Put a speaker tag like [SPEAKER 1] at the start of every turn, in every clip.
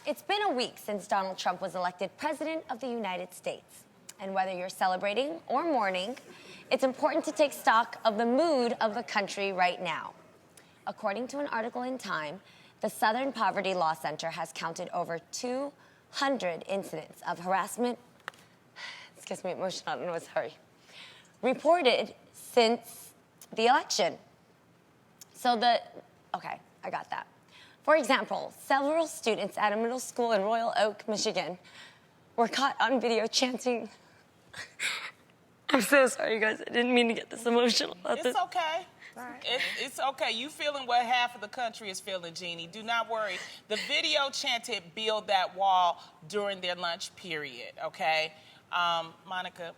[SPEAKER 1] It's been a week since Donald Trump was elected President of the United States. And whether you're celebrating or mourning, it's important to take stock of the mood of the country right now. According to an article in Time, the Southern Poverty Law Center has counted over 200 incidents of harassment. This gets me emotional, I don't know, sorry. Reported since the election. Okay, I got that. For example, several students at a middle school in Royal Oak, Michigan, were caught on video chanting. I'm so sorry, you guys. I didn't mean to get this emotional.
[SPEAKER 2] It's okay. It's okay. You feeling what half of the country is feeling, Jeannie. Do not worry. The video chanted "Build that wall" during their lunch period, okay? Monica.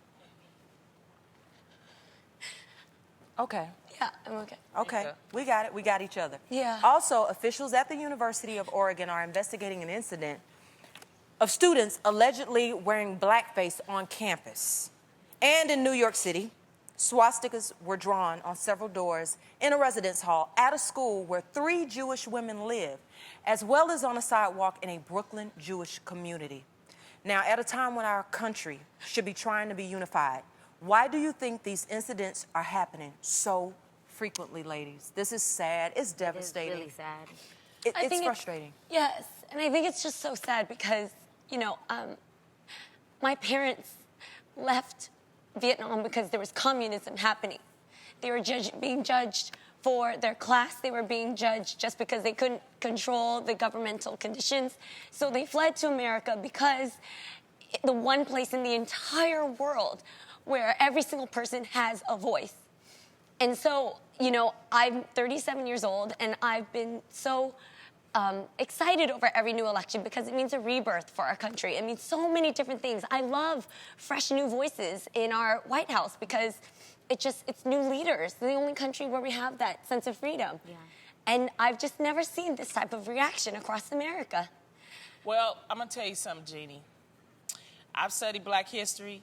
[SPEAKER 3] Okay.
[SPEAKER 1] Yeah, I'm okay.
[SPEAKER 3] Okay, we got it. We got each other.
[SPEAKER 1] Yeah.
[SPEAKER 3] Also, officials at the University of Oregon are investigating an incident of students allegedly wearing blackface on campus. And in New York City, swastikas were drawn on several doors in a residence hall at a school where 3 Jewish women live, as well as on a sidewalk in a Brooklyn Jewish community. Now, at a time when our country should be trying to be unified, why do you think these incidents are happening so frequently, ladies? This is sad. It's devastating.
[SPEAKER 4] It is really sad.
[SPEAKER 3] It's frustrating.
[SPEAKER 1] Yes, and I think it's just so sad because, you know, my parents left Vietnam because there was communism happening. They were being judged for their class. They were being judged just because they couldn't control the governmental conditions. So they fled to America because the one place in the entire world where every single person has a voice. And so, you know, I'm 37 years old, and I've been so excited over every new election because it means a rebirth for our country. It means so many different things. I love fresh new voices in our White House because it's new leaders. It's the only country where we have that sense of freedom. Yeah. And I've just never seen this type of reaction across America.
[SPEAKER 2] Well, I'm going to tell you something, Jeannie. I've studied Black history.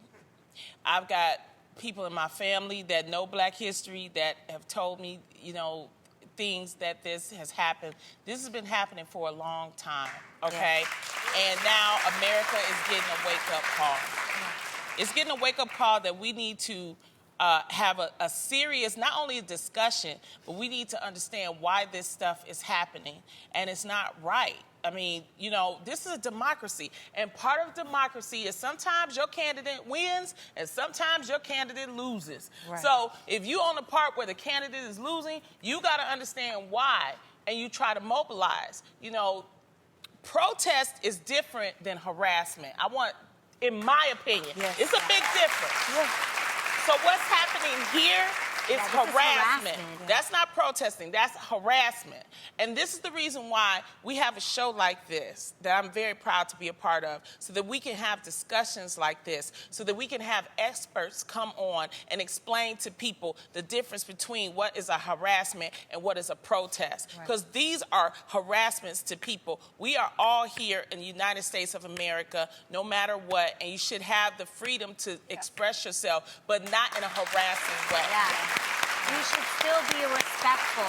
[SPEAKER 2] I've got people in my family that know Black history that have told me, you know, things that this has happened. This has been happening for a long time, okay? Yeah. And now America is getting a wake-up call. Yeah. It's getting a wake-up call that we need to have a serious, not only a discussion, but we need to understand why this stuff is happening. And it's not right. I mean, you know, this is a democracy. And part of democracy is sometimes your candidate wins and sometimes your candidate loses. Right. So if you're on the part where the candidate is losing, you got to understand why, and you try to mobilize. You know, protest is different than harassment. In my opinion, it's a big difference. Yeah. So what's happening here is harassment. That's not protesting, that's harassment. And this is the reason why we have a show like this that I'm very proud to be a part of, so that we can have discussions like this, so that we can have experts come on and explain to people the difference between what is a harassment and what is a protest. Because these are harassments to people. We are all here in the United States of America, no matter what, and you should have the freedom to express yourself, but not in a harassing way.
[SPEAKER 4] Yeah. You should still be respectful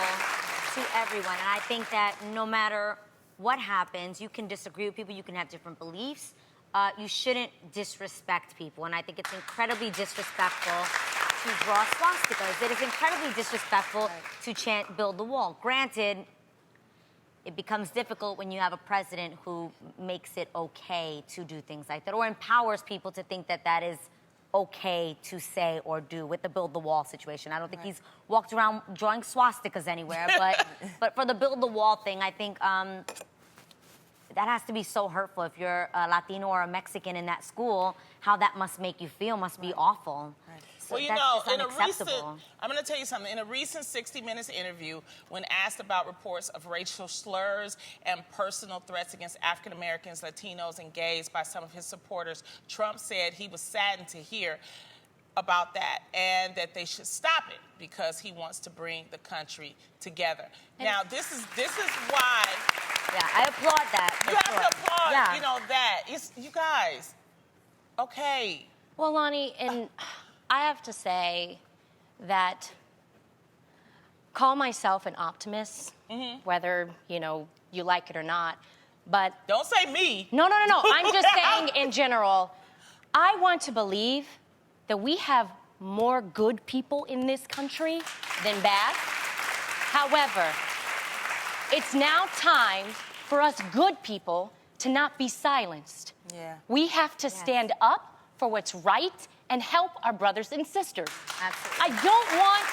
[SPEAKER 4] to everyone. And I think that no matter what happens, you can disagree with people, you can have different beliefs. You shouldn't disrespect people. And I think it's incredibly disrespectful to draw swastikas. It is incredibly disrespectful to chant "Build the Wall." Granted, it becomes difficult when you have a president who makes it okay to do things like that, or empowers people to think that that is okay to say or do. With the Build the Wall situation, I don't think he's walked around drawing swastikas anywhere, but for the Build the Wall thing, I think that has to be so hurtful. If you're a Latino or a Mexican in that school, how that must make you feel must be awful. So
[SPEAKER 2] well, you know, I'm going to tell you something. In a recent 60 Minutes interview, when asked about reports of racial slurs and personal threats against African Americans, Latinos, and gays by some of his supporters, Trump said he was saddened to hear about that and that they should stop it because he wants to bring the country together. Now, this is why.
[SPEAKER 4] Yeah, I applaud that.
[SPEAKER 2] You have to applaud, you know, that. You guys, okay.
[SPEAKER 5] Well, Lonnie, and I have to say that call myself an optimist, whether, you know, you like it or not. but
[SPEAKER 2] Don't say me.
[SPEAKER 5] no. I'm just saying in general, I want to believe that we have more good people in this country than bad. However, it's now time for us good people to not be silenced.
[SPEAKER 3] Yeah.
[SPEAKER 5] We have to stand up for what's right and help our brothers and sisters.
[SPEAKER 4] Absolutely.
[SPEAKER 5] I don't want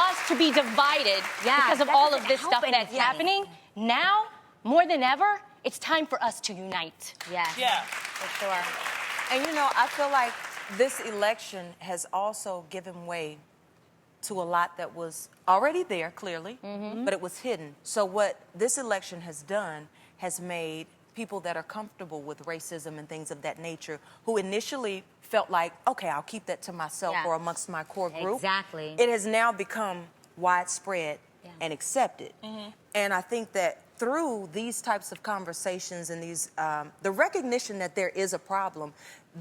[SPEAKER 5] us to be divided because of
[SPEAKER 4] that
[SPEAKER 5] all
[SPEAKER 4] doesn't
[SPEAKER 5] of this
[SPEAKER 4] help
[SPEAKER 5] stuff that's
[SPEAKER 4] anything.
[SPEAKER 5] happening. Now, more than ever, it's time for us to unite.
[SPEAKER 4] Yes.
[SPEAKER 2] Yeah.
[SPEAKER 4] For sure.
[SPEAKER 3] And you know, I feel like this election has also given way to a lot that was already there, clearly, but it was hidden. So what this election has done has made people that are comfortable with racism and things of that nature, who initially felt like, okay, I'll keep that to myself
[SPEAKER 4] Yeah.
[SPEAKER 3] or amongst my core group.
[SPEAKER 4] Exactly.
[SPEAKER 3] It has now become widespread and accepted. And I think that through these types of conversations and these, the recognition that there is a problem,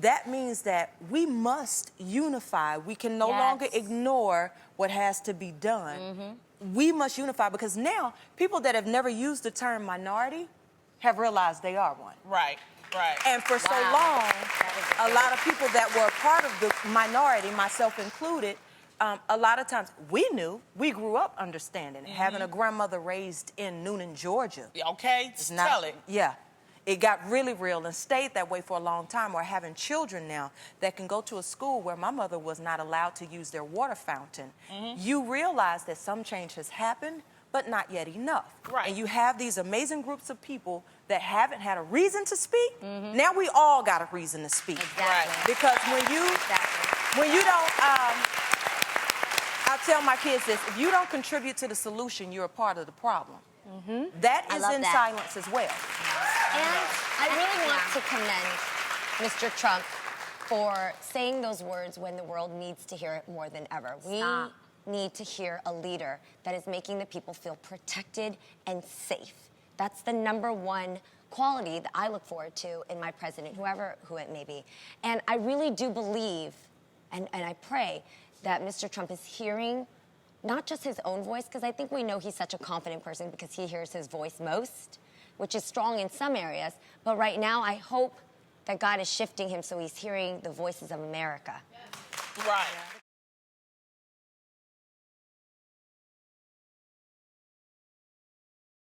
[SPEAKER 3] that means that we must unify. We can no longer ignore what has to be done. We must unify, because now people that have never used the term minority have realized they are one.
[SPEAKER 2] Right.
[SPEAKER 3] And for so long, a lot of people that were part of the minority, myself included, a lot of times we grew up understanding. Having a grandmother raised in Noonan, Georgia.
[SPEAKER 2] Okay, tell it.
[SPEAKER 3] Yeah. It got really real and stayed that way for a long time. Or having children now that can go to a school where my mother was not allowed to use their water fountain. You realize that some change has happened, but not yet enough.
[SPEAKER 2] Right.
[SPEAKER 3] And you have these amazing groups of people that haven't had a reason to speak. Now we all got a reason to speak.
[SPEAKER 4] Exactly.
[SPEAKER 3] Because when you don't, I tell my kids this: if you don't contribute to the solution, you're a part of the problem. That is
[SPEAKER 4] love
[SPEAKER 3] in
[SPEAKER 4] that.
[SPEAKER 3] silence as well.
[SPEAKER 1] And I really want to commend Mr. Trump for saying those words when the world needs to hear it more than ever.
[SPEAKER 4] Stop.
[SPEAKER 1] We need to hear a leader that is making the people feel protected and safe. That's the number one quality that I look forward to in my president, who it may be. And I really do believe, and I pray, that Mr. Trump is hearing not just his own voice, because I think we know he's such a confident person because he hears his voice most, which is strong in some areas. But right now, I hope that God is shifting him so he's hearing the voices of America.
[SPEAKER 2] Right.